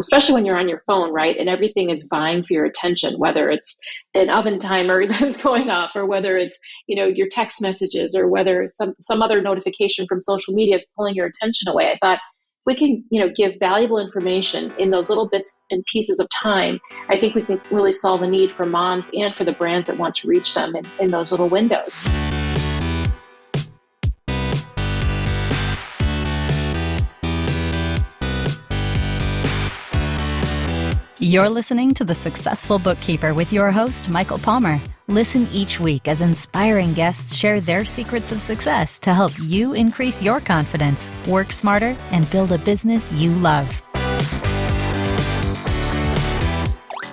especially when you're on your phone, right? And everything is vying for your attention, whether it's an oven timer that's going off, or whether it's, your text messages, or whether some other notification from social media is pulling your attention away. I thought, if we can, give valuable information in those little bits and pieces of time, I think we can really solve a need for moms and for the brands that want to reach them in those little windows. You're listening to The Successful Bookkeeper with your host, Michael Palmer. Listen each week as inspiring guests share their secrets of success to help you increase your confidence, work smarter, and build a business you love.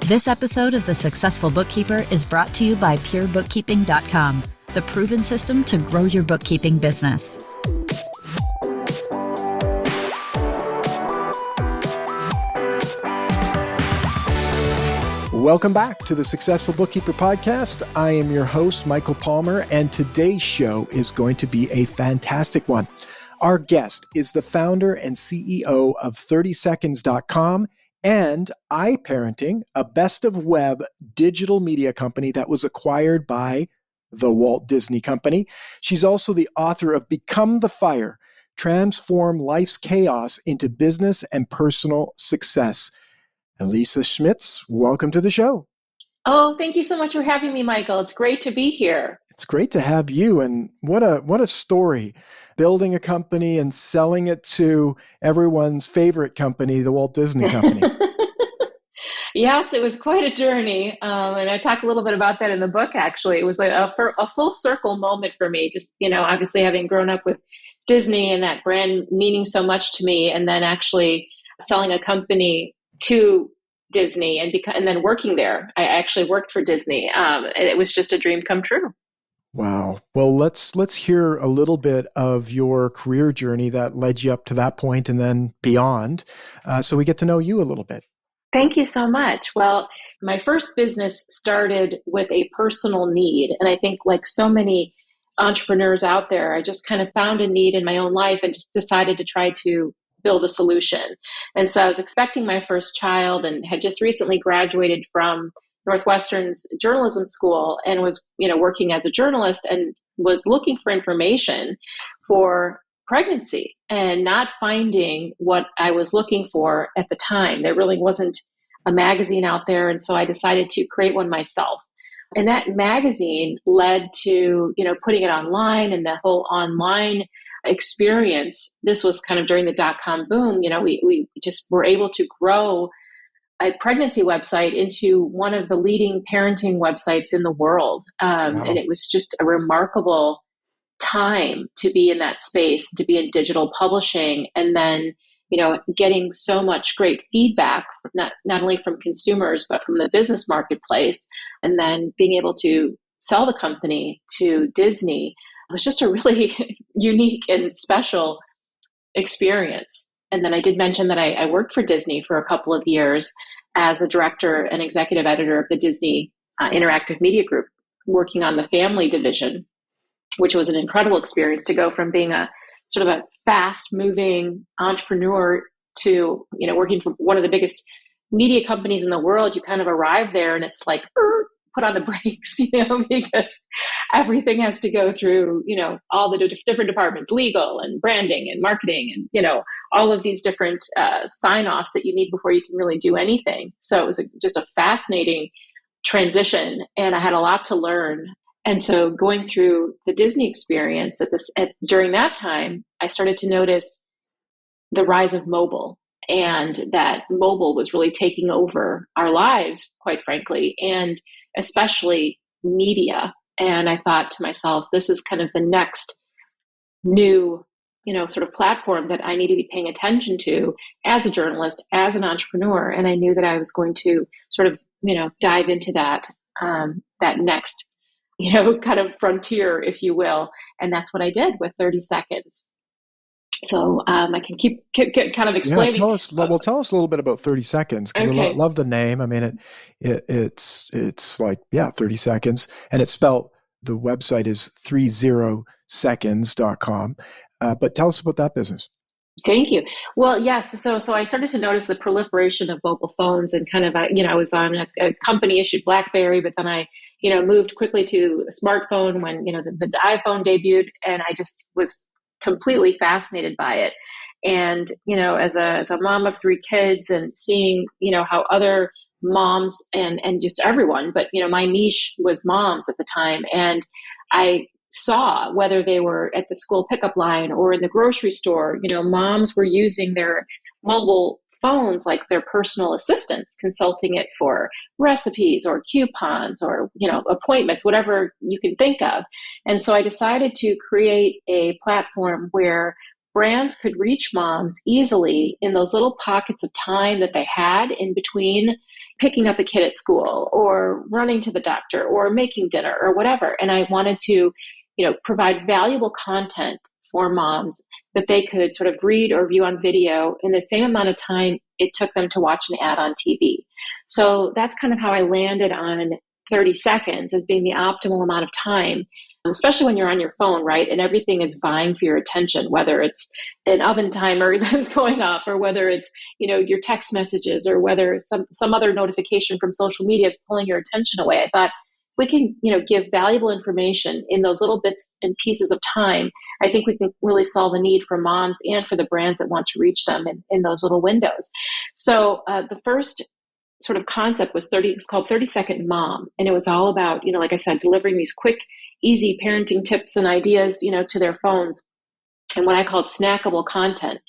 This episode of The Successful Bookkeeper is brought to you by PureBookkeeping.com, the proven system to grow your bookkeeping business. Welcome back to the Successful Bookkeeper Podcast. I am your host, Michael Palmer, and today's show is going to be a fantastic one. Our guest is the founder and CEO of 30seconds.com and iParenting, a best-of-web digital media company that was acquired by the Walt Disney Company. She's also the author of Become the Fire, Transform Life's Chaos into Business and Personal Success. Elisa Schmitz, welcome to the show. Oh, thank you so much for having me, Michael. It's great to be here. It's great to have you. And what a story, building a company and selling it to everyone's favorite company, the Walt Disney Company. Yes, it was quite a journey. And I talk a little bit about that in the book, actually. It was a full circle moment for me, just, obviously having grown up with Disney and that brand meaning so much to me, and then actually selling a company to Disney and then working there. I actually worked for Disney. It was just a dream come true. Wow. Well, let's hear a little bit of your career journey that led you up to that point and then beyond, so we get to know you a little bit. Thank you so much. Well, my first business started with a personal need. And I think, like so many entrepreneurs out there, I just kind of found a need in my own life and just decided to try to build a solution. And so I was expecting my first child and had just recently graduated from Northwestern's journalism school and was, working as a journalist, and was looking for information for pregnancy and not finding what I was looking for at the time. There really wasn't a magazine out there. And so I decided to create one myself. And that magazine led to, putting it online, and the whole online experience. This was kind of during the dot-com boom. We just were able to grow a pregnancy website into one of the leading parenting websites in the world. Wow. And it was just a remarkable time to be in that space, to be in digital publishing, and then, getting so much great feedback, not only from consumers, but from the business marketplace, and then being able to sell the company to Disney. It was just a really unique and special experience. And then I did mention that I worked for Disney for a couple of years as a director and executive editor of the Disney Interactive Media Group, working on the family division, which was an incredible experience to go from being a sort of a fast-moving entrepreneur to, working for one of the biggest media companies in the world. You kind of arrive there and it's like, put on the brakes, because everything has to go through, all the different departments, legal and branding and marketing and, all of these different sign-offs that you need before you can really do anything. So it was just a fascinating transition, and I had a lot to learn. And so going through the Disney experience during that time, I started to notice the rise of mobile, and that mobile was really taking over our lives, quite frankly, and especially media. And I thought to myself, this is kind of the next new, sort of platform that I need to be paying attention to as a journalist, as an entrepreneur. And I knew that I was going to sort of, dive into that next, kind of frontier, if you will. And that's what I did with 30 Seconds. So I can keep kind of explaining. Yeah, tell us a little bit about 30 Seconds, because Okay. I love the name. I mean, it's like, 30 seconds, and it's spelled, the website is 30seconds.com. But tell us about that business. Thank you. Well, yes. So I started to notice the proliferation of mobile phones, and kind of, I was on a company issued BlackBerry, but then I, moved quickly to a smartphone when, the iPhone debuted, and I just was completely fascinated by it. And, as a mom of three kids, and seeing, how other moms and just everyone, but, my niche was moms at the time. And I saw, whether they were at the school pickup line or in the grocery store, moms were using their mobile phones like their personal assistants, consulting it for recipes or coupons or, appointments, whatever you can think of. And so I decided to create a platform where brands could reach moms easily in those little pockets of time that they had in between picking up a kid at school or running to the doctor or making dinner or whatever. And I wanted to, provide valuable content for moms that they could sort of read or view on video in the same amount of time it took them to watch an ad on TV. So that's kind of how I landed on 30 seconds as being the optimal amount of time, especially when you're on your phone, right? And everything is vying for your attention, whether it's an oven timer that's going off, or whether it's, your text messages, or whether some other notification from social media is pulling your attention away. I thought, we can, give valuable information in those little bits and pieces of time. I think we can really solve a need for moms and for the brands that want to reach them in those little windows. So the first sort of concept was it's called 30-Second Mom. And it was all about, like I said, delivering these quick, easy parenting tips and ideas, to their phones, and what I called snackable content,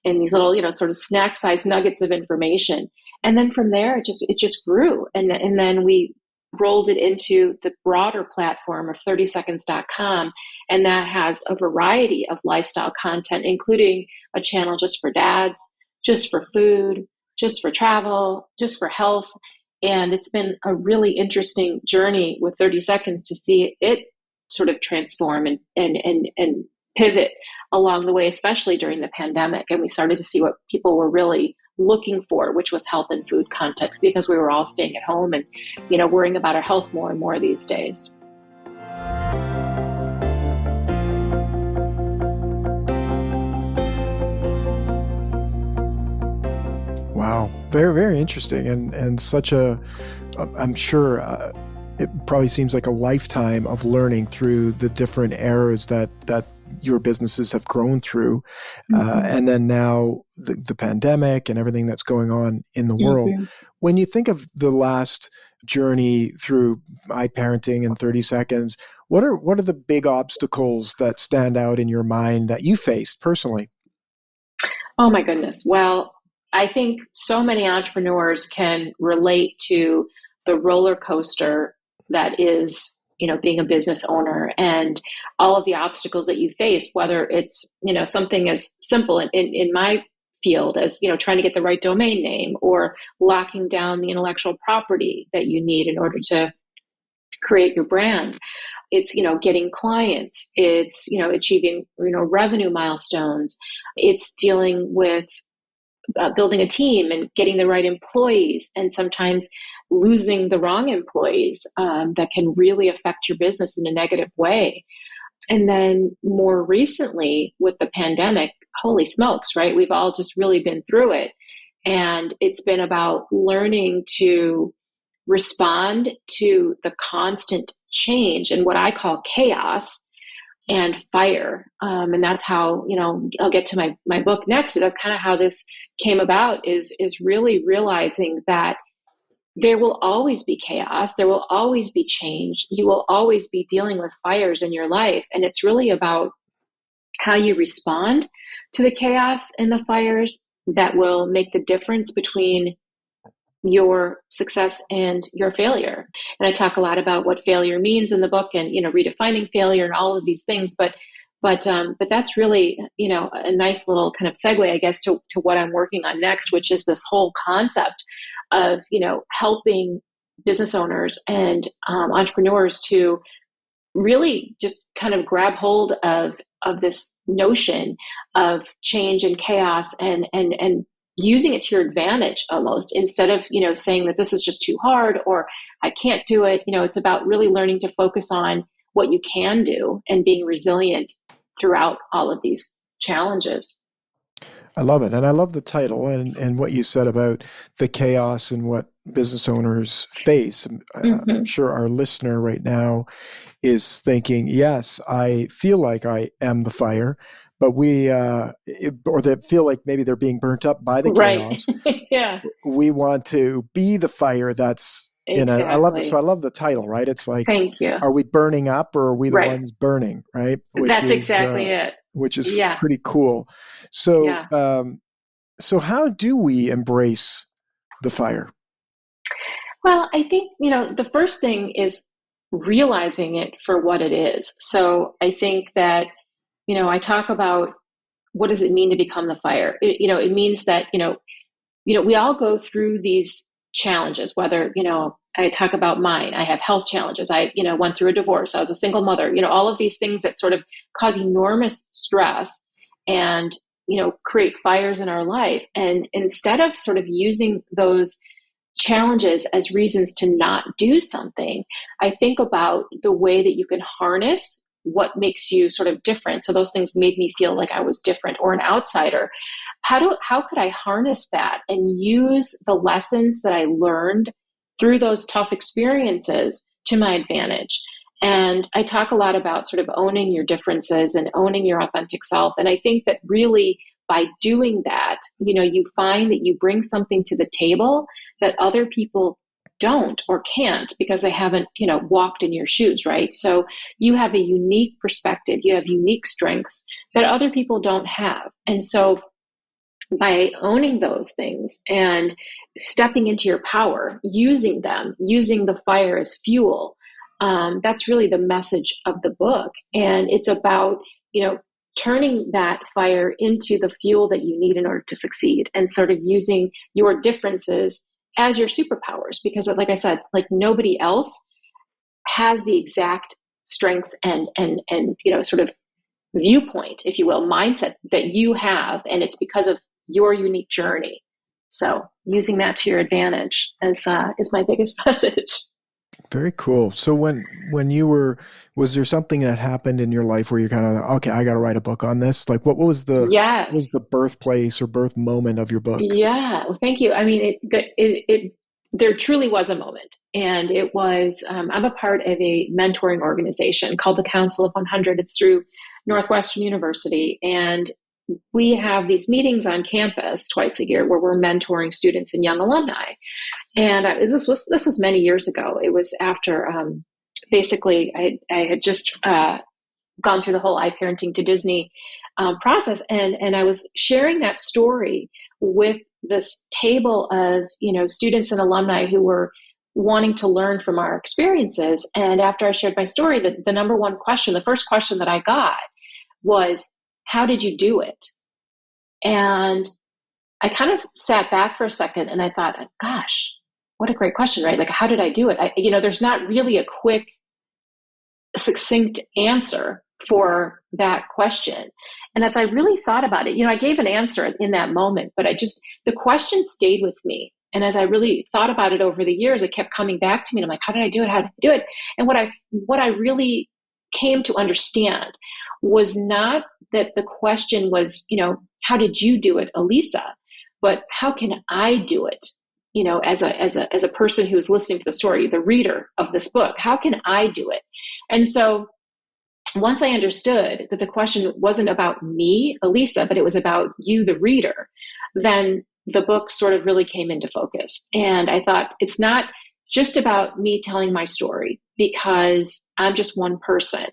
and these little, sort of snack size nuggets of information. And then from there, it just grew. And then we rolled it into the broader platform of 30seconds.com. And that has a variety of lifestyle content, including a channel just for dads, just for food, just for travel, just for health. And it's been a really interesting journey with 30 Seconds to see it sort of transform and pivot along the way, especially during the pandemic. And we started to see what people were really looking for, which was health and food content, because we were all staying at home and, worrying about our health more and more these days. Wow. Very, very interesting. And such I'm sure it probably seems like a lifetime of learning through the different eras that your businesses have grown through. And then now the pandemic and everything that's going on in the world. When you think of the last journey through iParenting and 30 Seconds, what are the big obstacles that stand out in your mind that you faced personally? Oh my goodness. Well, I think so many entrepreneurs can relate to the roller coaster that is, being a business owner, and all of the obstacles that you face, whether it's, something as simple in my field as, trying to get the right domain name, or locking down the intellectual property that you need in order to create your brand. It's, getting clients. It's, achieving, revenue milestones. It's dealing with building a team and getting the right employees, and sometimes losing the wrong employees that can really affect your business in a negative way. And then more recently with the pandemic, holy smokes, right? We've all just really been through it. And it's been about learning to respond to the constant change and what I call chaos and fire. And that's how, I'll get to my book next. That's kind of how this came about, is really realizing that there will always be chaos. There will always be change. You will always be dealing with fires in your life. And it's really about how you respond to the chaos and the fires that will make the difference between your success and your failure. And I talk a lot about what failure means in the book, and, redefining failure and all of these things. But that's really, a nice little kind of segue, I guess, to what I'm working on next, which is this whole concept of, helping business owners and entrepreneurs to really just kind of grab hold of this notion of change and chaos, and using it to your advantage almost, instead of, saying that this is just too hard or I can't do it. It's about really learning to focus on what you can do and being resilient throughout all of these challenges. I love it. And I love the title and what you said about the chaos and what business owners face. I'm Mm-hmm. sure our listener right now is thinking, yes, I feel like I am the fire, but or they feel like maybe they're being burnt up by the Right. chaos. Yeah, We want to be the fire that's I love this. So I exactly. love the title, right? It's like, Thank you. are we burning up or are we the Right. ones burning, right? That's exactly it. Which is Yeah. pretty cool. So, Yeah. so how do we embrace the fire? Well, I think, the first thing is realizing it for what it is. So I think that, I talk about what does it mean to become the fire? It means that, we all go through these challenges, whether, I talk about mine, I have health challenges. I, went through a divorce. I was a single mother, all of these things that sort of cause enormous stress and, create fires in our life. And instead of sort of using those challenges as reasons to not do something, I think about the way that you can harness what makes you sort of different. So those things made me feel like I was different or an outsider. How could I harness that and use the lessons that I learned through those tough experiences to my advantage? And I talk a lot about sort of owning your differences and owning your authentic self. And I think that really by doing that, you find that you bring something to the table that other people don't or can't because they haven't, walked in your shoes, right? So you have a unique perspective, you have unique strengths that other people don't have. And so by owning those things and stepping into your power, using them, using the fire as fuel, that's really the message of the book. And it's about, turning that fire into the fuel that you need in order to succeed and sort of using your differences as your superpowers. Because like I said, like nobody else has the exact strengths and sort of viewpoint, if you will, mindset that you have, and it's because of your unique journey. So using that to your advantage is my biggest message. Very cool. So when you was there something that happened in your life where you kind of, okay, I got to write a book on this? Like what was Yes. the birthplace or birth moment of your book? Yeah. Well, thank you. I mean, there truly was a moment, and it was. I'm a part of a mentoring organization called the Council of 100. It's through Northwestern University, and we have these meetings on campus twice a year where we're mentoring students and young alumni. And this was many years ago. It was after basically I had just gone through the whole iParenting to Disney process, and I was sharing that story with this table of students and alumni who were wanting to learn from our experiences. And after I shared my story, the number one question, the first question that I got was, "How did you do it?" And I kind of sat back for a second and I thought, "Gosh, what a great question, right? Like, how did I do it?" There's not really a quick, succinct answer for that question. And as I really thought about it, I gave an answer in that moment, but the question stayed with me. And as I really thought about it over the years, it kept coming back to me. And I'm like, how did I do it? How did I do it? And what I really came to understand was not that the question was, how did you do it, Elisa? But how can I do it? As a person who's listening to the story, the reader of this book, how can I do it? And so once I understood that the question wasn't about me, Elisa, but it was about you, the reader, then the book sort of really came into focus. And I thought, it's not just about me telling my story because I'm just one person.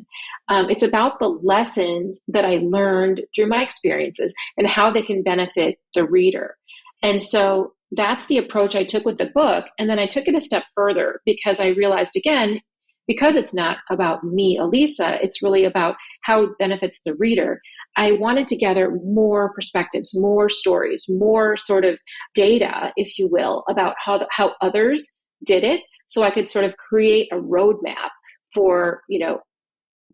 It's about the lessons that I learned through my experiences and how they can benefit the reader. And so that's the approach I took with the book. And then I took it a step further because I realized, again, because it's not about me, Elisa, it's really about how it benefits the reader. I wanted to gather more perspectives, more stories, more sort of data, if you will, about how others did it. So I could sort of create a roadmap for,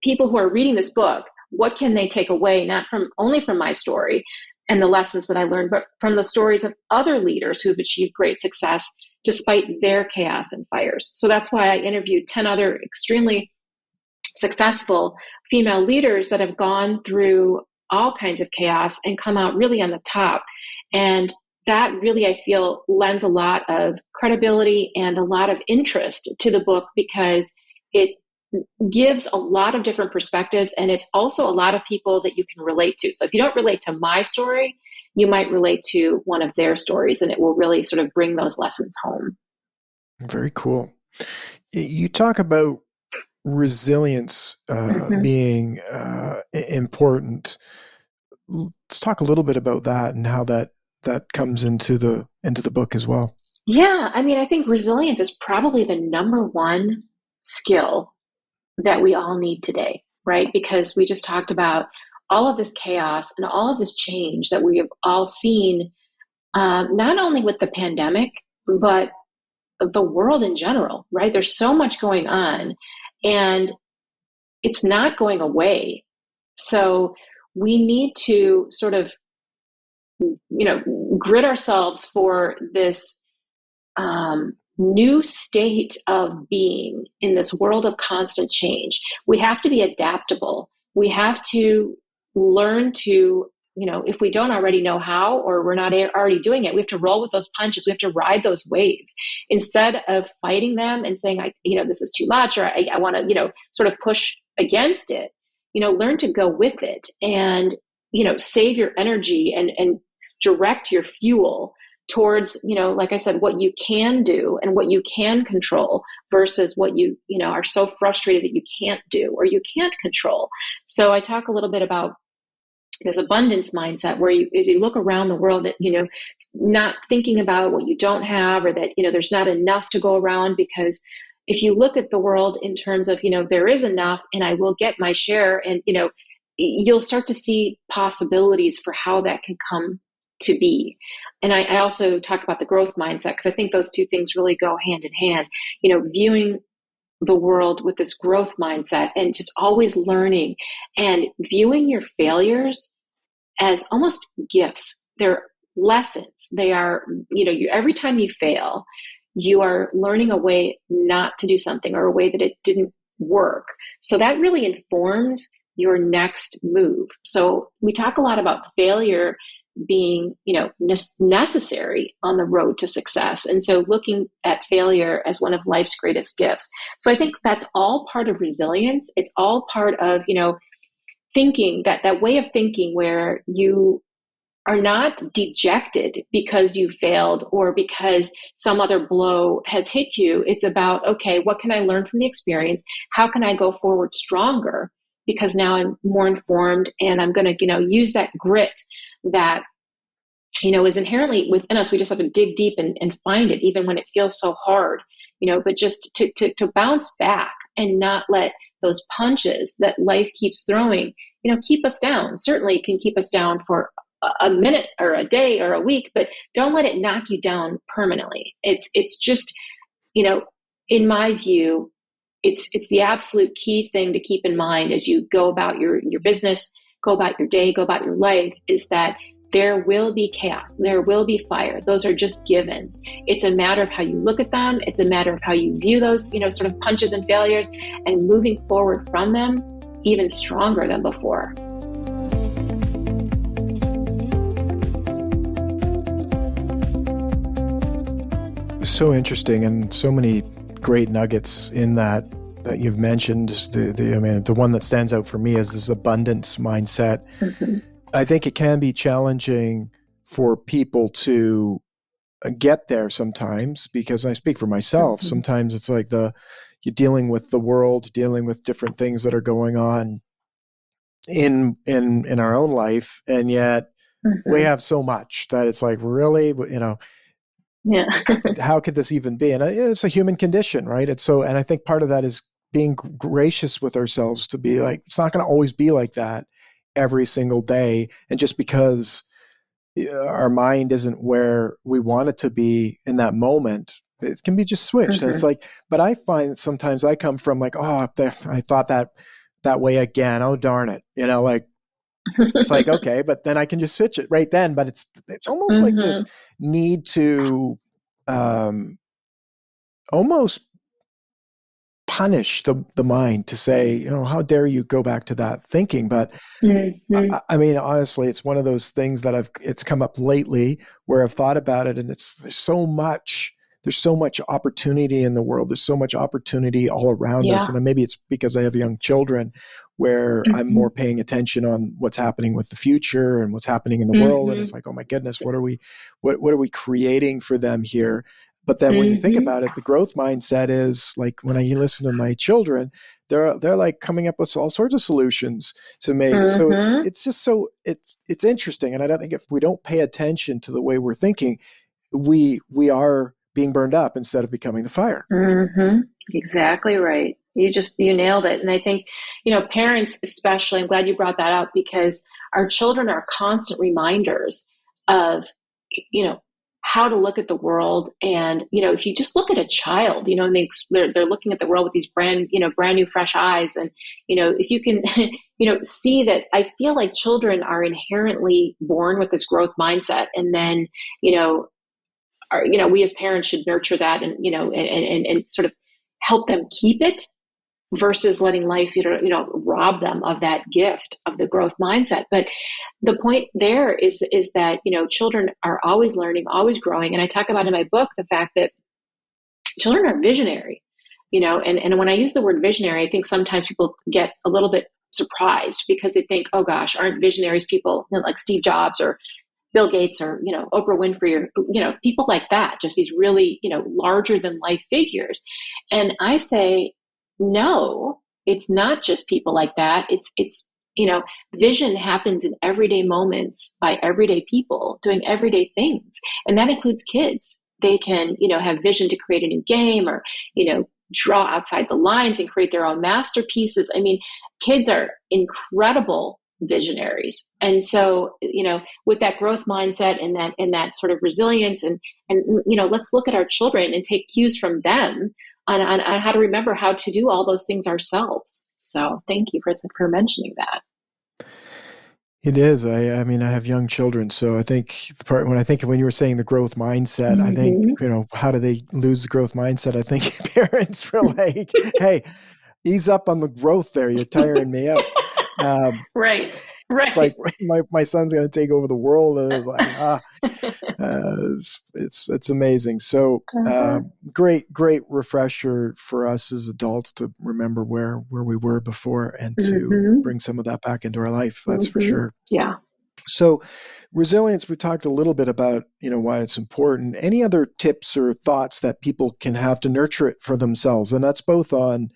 people who are reading this book. What can they take away, not only from my story and the lessons that I learned, but from the stories of other leaders who've achieved great success despite their chaos and fires. So that's why I interviewed 10 other extremely successful female leaders that have gone through all kinds of chaos and come out really on the top. And that really, I feel, lends a lot of credibility and a lot of interest to the book, because it gives a lot of different perspectives, and it's also a lot of people that you can relate to. So if you don't relate to my story, you might relate to one of their stories, and it will really sort of bring those lessons home. Very cool. You talk about resilience being important. Let's talk a little bit about that and how that comes into the book as well. Yeah, I mean, I think resilience is probably the number one skill that we all need today, right? Because we just talked about all of this chaos and all of this change that we have all seen, not only with the pandemic, but the world in general, right? There's so much going on, and it's not going away. So we need to sort of, grit ourselves for this new state of being in this world of constant change. We have to be adaptable. We have to learn to, if we don't already know how, or we're not already doing it, we have to roll with those punches. We have to ride those waves instead of fighting them and saying, this is too much, or I want to, sort of push against it. Learn to go with it and, save your energy and direct your fuel towards, like I said, what you can do and what you can control versus what you are so frustrated that you can't do or you can't control. So I talk a little bit about this abundance mindset where as you look around the world, that, not thinking about what you don't have, or that, there's not enough to go around, because if you look at the world in terms of, there is enough and I will get my share, and, you'll start to see possibilities for how that can come to be. And I also talk about the growth mindset, because I think those two things really go hand in hand, viewing the world with this growth mindset and just always learning and viewing your failures as almost gifts. They're lessons. They are, every time you fail, you are learning a way not to do something or a way that it didn't work. So that really informs your next move. So we talk a lot about failure being, necessary on the road to success. And so looking at failure as one of life's greatest gifts. So I think that's all part of resilience. It's all part of, thinking that way of thinking where you are not dejected because you failed or because some other blow has hit you. It's about, okay, what can I learn from the experience? How can I go forward stronger? Because now I'm more informed, and I'm going to, use that grit that, is inherently within us. We just have to dig deep and find it, even when it feels so hard, but just to bounce back and not let those punches that life keeps throwing, keep us down. Certainly it can keep us down for a minute or a day or a week, but don't let it knock you down permanently. It's just, in my view, it's the absolute key thing to keep in mind as you go about your business, go about your day, go about your life, is that there will be chaos. There will be fire. Those are just givens. It's a matter of how you look at them. It's a matter of how you view those, sort of punches and failures, and moving forward from them even stronger than before. So interesting, and so many great nuggets in that you've mentioned. The one that stands out for me is this abundance mindset. Mm-hmm. I think it can be challenging for people to get there sometimes, because I speak for myself. Mm-hmm. Sometimes it's like you're dealing with the world, dealing with different things that are going on in our own life, and yet mm-hmm. we have so much that it's like, really, yeah. How could this even be? And it's a human condition, right? And I think part of that is being gracious with ourselves, to be like, it's not going to always be like that every single day. And just because our mind isn't where we want it to be in that moment, it can be just switched. Mm-hmm. And it's like, but I find that sometimes I come from like, oh, I thought that way again. Oh, darn it. It's like, okay, but then I can just switch it right then. But it's almost mm-hmm. like this need to almost punish the mind, to say, how dare you go back to that thinking. But I mean, honestly, it's one of those things that it's come up lately where I've thought about it, and there's so much opportunity in the world. There's so much opportunity all around us. And maybe it's because I have young children where I'm more paying attention on what's happening with the future and what's happening in the world. And it's like, oh my goodness, what are we creating for them here? But then when you think about it, the growth mindset is like, when I listen to my children, they're like coming up with all sorts of solutions to make. So it's just it's interesting. And I don't think if we don't pay attention to the way we're thinking, we are being burned up instead of becoming the fire. Exactly right. You nailed it. And I think, parents especially, I'm glad you brought that up, because our children are constant reminders of, how to look at the world. And, if you just look at a child, and they're looking at the world with these brand new fresh eyes. And, if you can, see that, I feel like children are inherently born with this growth mindset. And then, we as parents should nurture that and, and sort of help them keep it, versus letting life, rob them of that gift of the growth mindset. But the point there is that, children are always learning, always growing. And I talk about in my book the fact that children are visionary, and when I use the word visionary, I think sometimes people get a little bit surprised because they think, oh gosh, aren't visionaries people like Steve Jobs or Bill Gates or, Oprah Winfrey or, people like that, just these really, larger than life figures. And I say, no, it's not just people like that. It's vision happens in everyday moments by everyday people doing everyday things. And that includes kids. They can, have vision to create a new game or, draw outside the lines and create their own masterpieces. I mean, kids are incredible visionaries. And so, with that growth mindset and that sort of resilience and, let's look at our children and take cues from them on how to remember how to do all those things ourselves. So thank you for mentioning that. It is. I mean, I have young children, so I think when you were saying the growth mindset, I think, how do they lose the growth mindset? I think parents were like, hey, ease up on the growth there. You're tiring me out. Right. It's like my son's going to take over the world. And it's like, it's amazing. So great refresher for us as adults to remember where we were before and to bring some of that back into our life. That's for sure. Yeah. So resilience, we talked a little bit about, why it's important. Any other tips or thoughts that people can have to nurture it for themselves? And that's both on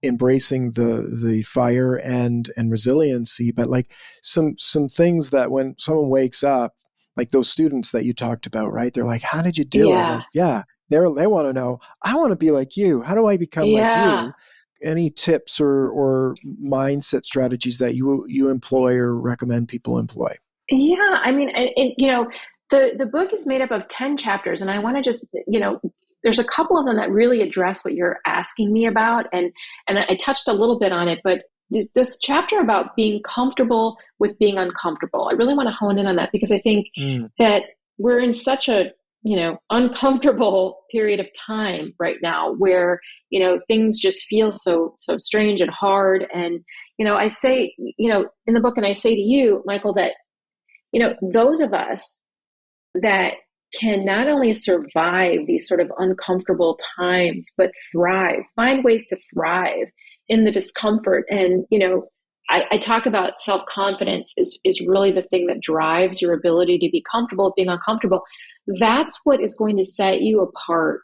embracing the fire and resiliency, but like some things that when someone wakes up, like those students that you talked about, right? They're like, how did you do it? Like, they want to know, I want to be like you. How do I become like you? Any tips or mindset strategies that you employ or recommend people employ? Yeah. I mean, the book is made up of 10 chapters, and I want to just, there's a couple of them that really address what you're asking me about. And I touched a little bit on it, but this chapter about being comfortable with being uncomfortable, I really want to hone in on that, because I think that we're in such a, uncomfortable period of time right now where, things just feel so strange and hard. And, I say, in the book, and I say to you, Michael, that, those of us that can not only survive these sort of uncomfortable times, but find ways to thrive in the discomfort. And, I talk about self-confidence is really the thing that drives your ability to be comfortable being uncomfortable. That's what is going to set you apart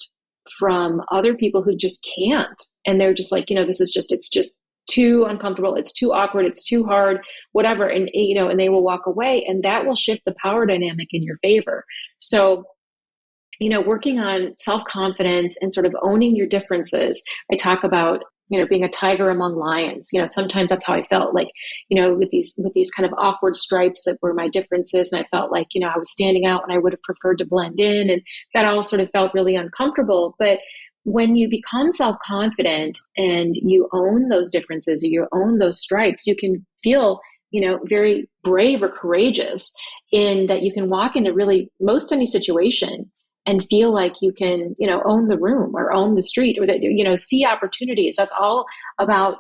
from other people who just can't. And they're just like, it's just too uncomfortable. It's too awkward. It's too hard, whatever. And, and they will walk away, and that will shift the power dynamic in your favor. So, working on self-confidence and sort of owning your differences. I talk about, being a tiger among lions. Sometimes that's how I felt, like, with these kind of awkward stripes that were my differences. And I felt like, I was standing out and I would have preferred to blend in. And that all sort of felt really uncomfortable. But when you become self-confident and you own those differences or you own those stripes, you can feel, very brave or courageous in that you can walk into really most any situation and feel like you can, own the room or own the street, or that, see opportunities. That's all about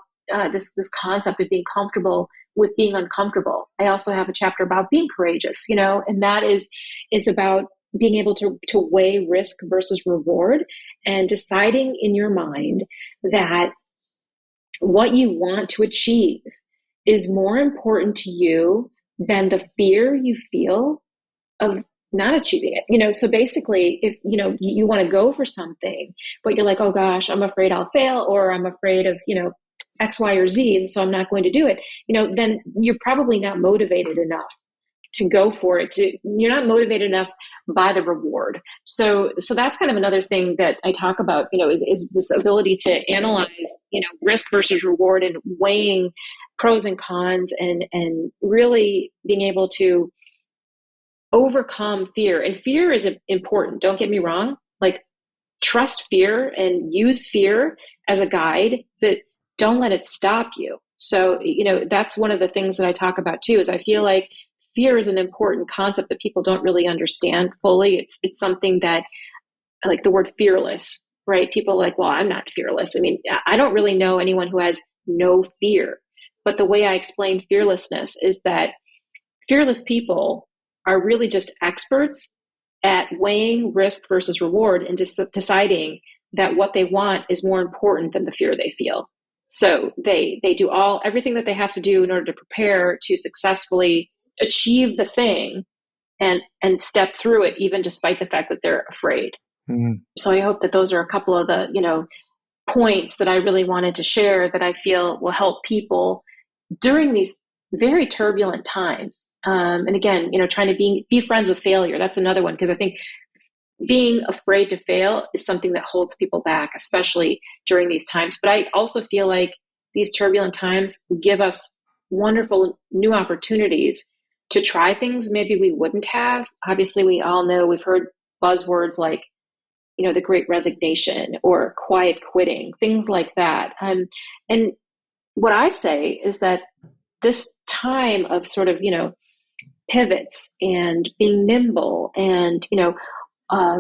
this concept of being comfortable with being uncomfortable. I also have a chapter about being courageous, and that is about being able to weigh risk versus reward, and deciding in your mind that what you want to achieve is more important to you than the fear you feel of not achieving it. So basically, if you want to go for something, but you're like, oh gosh, I'm afraid I'll fail, or I'm afraid of X, Y, or Z, and so I'm not going to do it, then you're probably not motivated enough to go for it. You're not motivated enough by the reward. So that's kind of another thing that I talk about, is this ability to analyze, risk versus reward, and weighing pros and cons, and really being able to overcome fear. And fear is important. Don't get me wrong. Like, trust fear and use fear as a guide, but don't let it stop you. So, that's one of the things that I talk about too, is I feel like fear is an important concept that people don't really understand fully. It's something that, like the word fearless, right? People are like, well, I'm not fearless. I mean, I don't really know anyone who has no fear. But the way I explain fearlessness is that fearless people are really just experts at weighing risk versus reward, and just deciding that what they want is more important than the fear they feel. So they do everything that they have to do in order to prepare to successfully achieve the thing, and step through it, even despite the fact that they're afraid. Mm. So I hope that those are a couple of the, points that I really wanted to share, that I feel will help people during these very turbulent times. And again, trying to be friends with failure. That's another one, because I think being afraid to fail is something that holds people back, especially during these times. But I also feel like these turbulent times give us wonderful new opportunities to try things maybe we wouldn't have. Obviously, we all know, we've heard buzzwords like, the Great Resignation or quiet quitting, things like that. And what I say is that this time of sort of, pivots and being nimble and,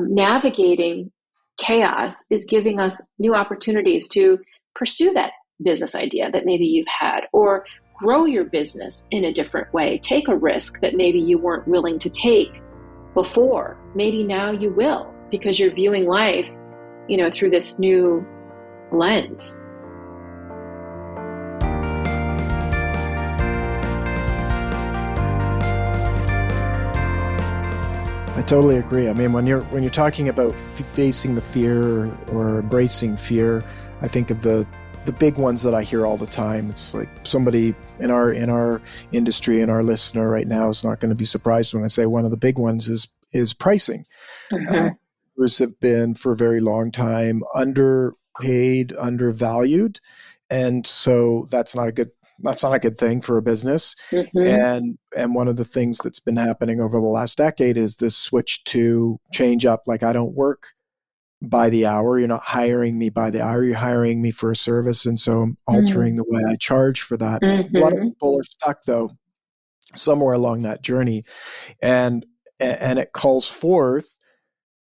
navigating chaos is giving us new opportunities to pursue that business idea that maybe you've had, or grow your business in a different way. Take a risk that maybe you weren't willing to take before. Maybe now you will, because you're viewing life, through this new lens. I totally agree. I mean, when you're talking about facing the fear or embracing fear, I think of the big ones that I hear all the time. It's like somebody in our industry, and our listener right now is not going to be surprised when I say one of the big ones is pricing. Mm-hmm. Have been for a very long time underpaid, undervalued, and so that's not a good thing for a business. Mm-hmm. And one of the things that's been happening over the last decade is this switch to change up. Like, I don't work by the hour. You're not hiring me by the hour. You're hiring me for a service. And so I'm altering the way I charge for that. Mm-hmm. A lot of people are stuck, though, somewhere along that journey. And it calls forth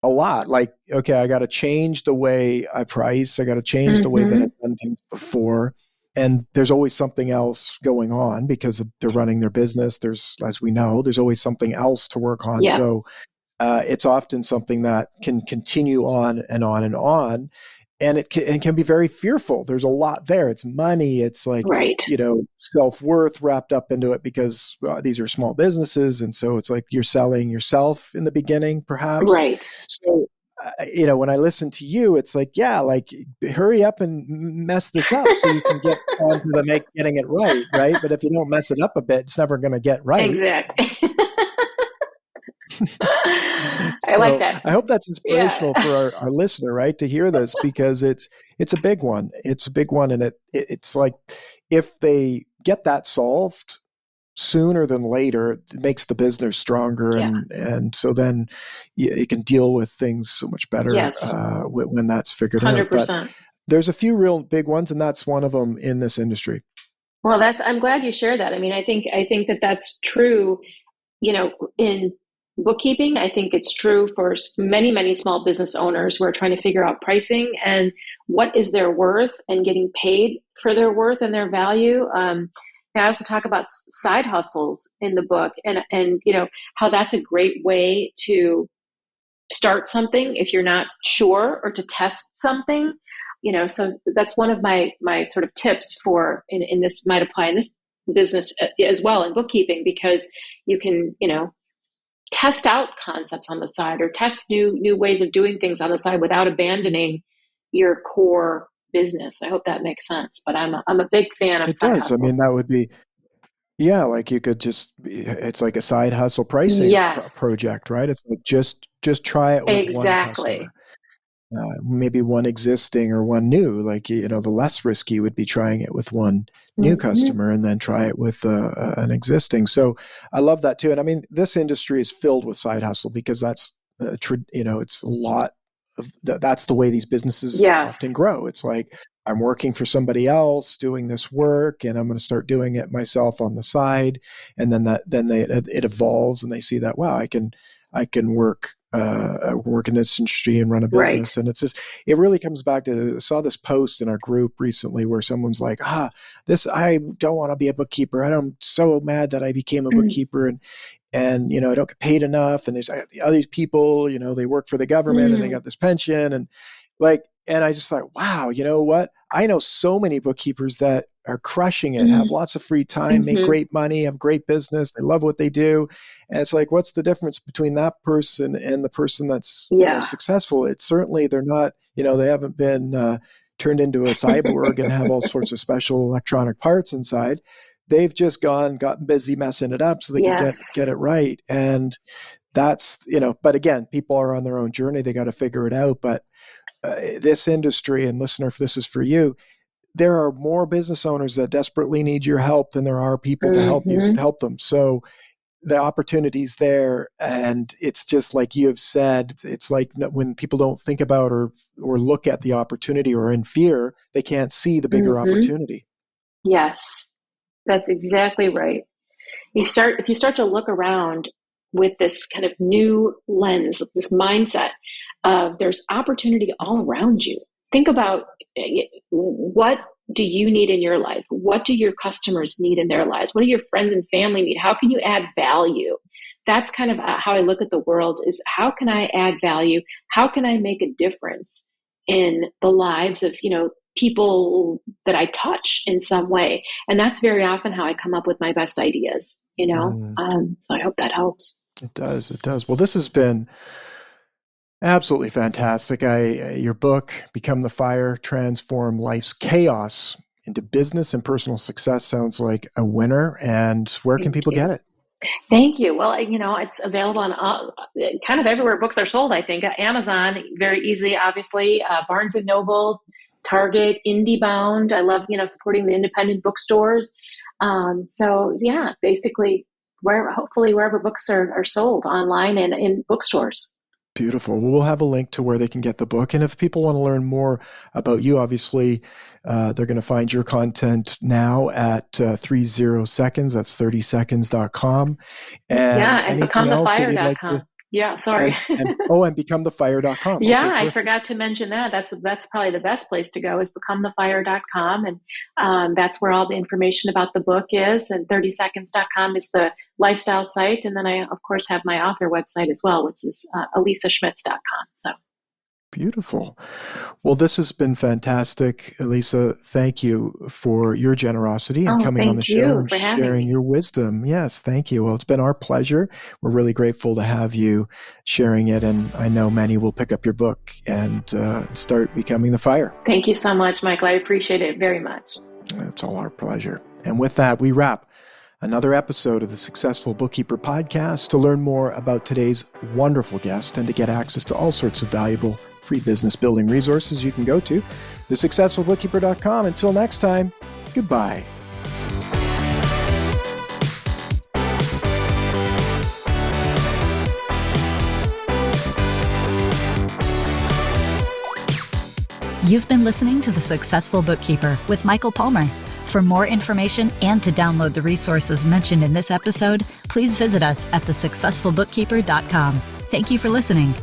a lot. Like, okay, I got to change the way I price. I got to change the way that I've done things before. And there's always something else going on because they're running their business. There's, as we know, there's always something else to work on. Yeah. So it's often something that can continue on and on and on. And it can be very fearful. There's a lot there. It's money. It's like, right. Self-worth wrapped up into it, because these are small businesses. And so it's like you're selling yourself in the beginning, perhaps. Right. So, when I listen to you, it's like, yeah, like, hurry up and mess this up so you can get on to getting it right. Right. But if you don't mess it up a bit, it's never going to get right. Exactly. I like that. I hope that's inspirational for our listener, right, to hear this, because it's a big one. It's a big one, and it's like, if they get that solved sooner than later, it makes the business stronger, and so then you can deal with things so much better. Yes. When that's figured 100%. Out. But there's a few real big ones, and that's one of them in this industry. Well, I'm glad you shared that. I mean, I think that that's true. In bookkeeping. I think it's true for many, many small business owners who are trying to figure out pricing and what is their worth and getting paid for their worth and their value. I also talk about side hustles in the book, and how that's a great way to start something if you're not sure, or to test something. So that's one of my sort of tips for in this, might apply in this business as well, in bookkeeping, because you can test out concepts on the side, or test new ways of doing things on the side without abandoning your core business. I hope that makes sense. But I'm a big fan of it side does. hustles. I mean, that would be, yeah, like you could it's like a side hustle pricing project, right? It's like just try it with one customer. Maybe one existing or one new. Like, the less risky would be trying it with one new customer, and then try it with an existing. So I love that too. And I mean, this industry is filled with side hustle, because that's, it's a lot of that's the way these businesses often grow. It's like, I'm working for somebody else doing this work, and I'm going to start doing it myself on the side. And then it evolves, and they see that, wow, I can work in this industry and run a business. Right. And it's just, it really comes back to, I saw this post in our group recently where someone's like, I don't want to be a bookkeeper. I'm so mad that I became a bookkeeper, and I don't get paid enough. And there's all these people, they work for the government and they got this pension, and I just thought, wow, you know what? I know so many bookkeepers that are crushing it, have lots of free time, make great money, have great business. They love what they do. And it's like, what's the difference between that person and the person that's successful? It's certainly, they're not, they haven't been turned into a cyborg and have all sorts of special electronic parts inside. They've just gotten busy messing it up so they can get it right. And that's, but again, people are on their own journey. They got to figure it out. But this industry, and listener, if this is for you, there are more business owners that desperately need your help than there are people to help them. So the opportunity's there, and it's just like you have said, it's like when people don't think about or look at the opportunity, or in fear, they can't see the bigger opportunity. Yes, that's exactly right. If you start to look around with this kind of new lens, this mindset of there's opportunity all around you. Think about, what do you need in your life? What do your customers need in their lives? What do your friends and family need? How can you add value? That's kind of how I look at the world, is how can I add value? How can I make a difference in the lives of, people that I touch in some way? And that's very often how I come up with my best ideas, So I hope that helps. It does. Well, this has been absolutely fantastic. Your book, Become the Fire, Transform Life's Chaos into Business and Personal Success, sounds like a winner. And where can people get it? Thank you. Well, it's available on kind of everywhere books are sold, I think. Amazon, very easy, obviously. Barnes & Noble, Target, IndieBound. I love, supporting the independent bookstores. Basically, hopefully wherever books are sold, online and in bookstores. Beautiful. Well, we'll have a link to where they can get the book. And if people want to learn more about you, obviously, they're going to find your content now at 30 seconds. That's 30seconds.com. And becomethefire.com. Yeah, sorry. and becomethefire.com. Yeah, okay, I forgot to mention that. That's probably the best place to go, is becomethefire.com. And that's where all the information about the book is. And 30seconds.com is the lifestyle site. And then I, of course, have my author website as well, which is elisaschmitz.com. So. Beautiful. Well, this has been fantastic. Elisa, thank you for your generosity and coming on the show and sharing your wisdom. Yes, thank you. Well, it's been our pleasure. We're really grateful to have you sharing it. And I know many will pick up your book and start becoming the fire. Thank you so much, Michael. I appreciate it very much. It's all our pleasure. And with that, we wrap another episode of the Successful Bookkeeper podcast. To learn more about today's wonderful guest and to get access to all sorts of valuable free business building resources, you can go to thesuccessfulbookkeeper.com. Until next time, goodbye. You've been listening to The Successful Bookkeeper with Michael Palmer. For more information and to download the resources mentioned in this episode, please visit us at thesuccessfulbookkeeper.com. Thank you for listening.